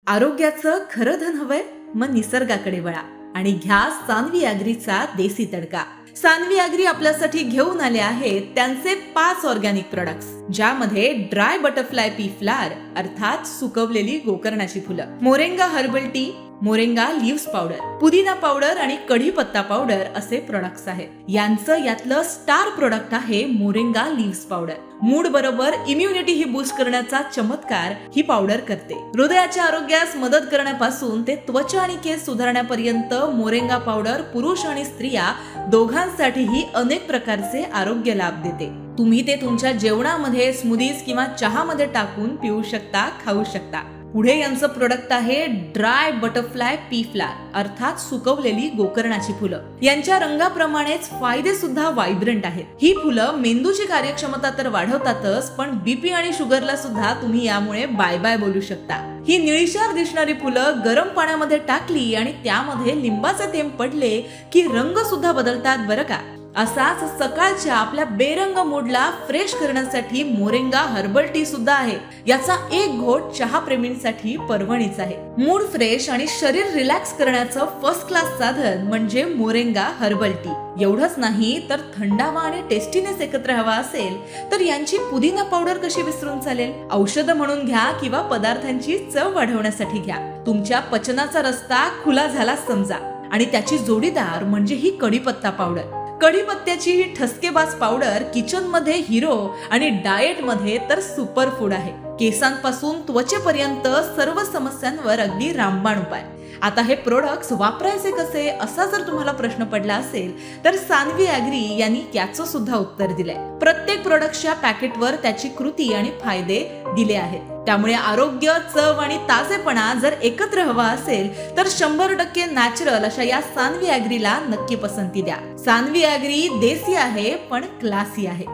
आरोग्याचं खरं धन हवंय? मग निसर्गाकडे वळा आणि घ्या सान्वी ॲग्रीचा देसी तडका। सान्वी ॲग्री आपल्यासाठी घेऊन आले आहेत त्यांचे 5 ऑर्गॅनिक प्रोडक्ट्स, ज्यामध्ये ड्राय बटरफ्लाय पी फ्लावर अर्थात सुकवलेली गोकर्णाची फुलं, moringa herbal tea, moringa leaves powder, पुदिना पावडर आणि कढीपत्ता पावडर असे प्रोडक्ट्स आहेत। यांचं यातलं स्टार प्रोडक्ट आहे मोरिंगा लीव्स पावडर। मूड बरोबर इम्युनिटी ही बूस्ट करण्याचा चमत्कार ही पावडर करते। हृदयाच्या आरोग्यास मदत करण्यापासून ते त्वचा आणि केस सुधारण्यापर्यंत मोरिंगा पावडर पुरुष आणि स्त्रिया दोघांसाठीही अनेक प्रकारचे आरोग्य लाभ देते। तुम्ही ते तुमच्या जेवणामध्ये, स्मूदीज किंवा चहामध्ये टाकून पिऊ शकता, खाऊ शकता। पुढे यांचं प्रोडक्ट आहे ड्राय बटरफ्लाय पी फ्लावर अर्थात सुकवलेली गोकर्णाची फुलं। यांच्या रंगाप्रमाणेच फायदे सुद्धा वायब्रंट आहेत। ही फुलं मेंदूची कार्यक्षमता तर वाढवतातच, पण बीपी आणि शुगरला सुद्धा तुम्ही यामुळे बाय बाय बोलू शकता। ही निळीशार दिसणारी फुलं गरम पाण्यामध्ये टाकली आणि त्यामध्ये लिंबाचे थेंब पडले की रंग सुद्धा बदलतात बरं का। असाच सकाळच्या आपल्या बेरंग मूडला फ्रेश करण्यासाठी मोरिंगा हर्बल टी सुद्धा आहे। याचा एक घोट चहा प्रेमींसाठी पर्वणीच आहे। मूड फ्रेश आणि शरीर रिलॅक्स करण्याचं फर्स्ट क्लास साधन म्हणजे मोरिंगा हर्बल टी। एवढंच नाही तर थंडावा आणि टेस्टीनेस एकत्र हवा असेल तर यांची पुदिना पावडर कशी विसरून चालेल। औषध म्हणून घ्या किंवा पदार्थांची चव वाढवण्यासाठी घ्या। तुमच्या पचनाचा रस्ता खुला झाला समजा। आणि त्याची जोडीदार म्हणजे ही कढीपत्ता पावडर। कढीपत्त्याची ही ठसकेबाज पावडर किचन मध्ये हिरो आणि डाएट मध्ये तर सुपर फूड आहे। केसांपासून त्वचेपर्यंत सर्व समस्यांवर अगदी रामबाण उपाय। आता हे प्रोडक्ट्स वापरायचे कसे असा जर तुम्हाला प्रश्न पडला असेल तर सान्वी ॲग्री यांनी याचं सुद्धा उत्तर दिलंय। प्रत्येक प्रोडक्टच्या पॅकेटवर त्याची कृती आणि फायदे दिले आहेत। त्यामुळे आरोग्य, चव आणि ताजेपणा जर एकत्र हवा असेल तर 100% नॅचरल अशा या सान्वी ॲग्रीला नक्की पसंती द्या। सान्वी ॲग्री देसी आहे पण क्लासी आहे।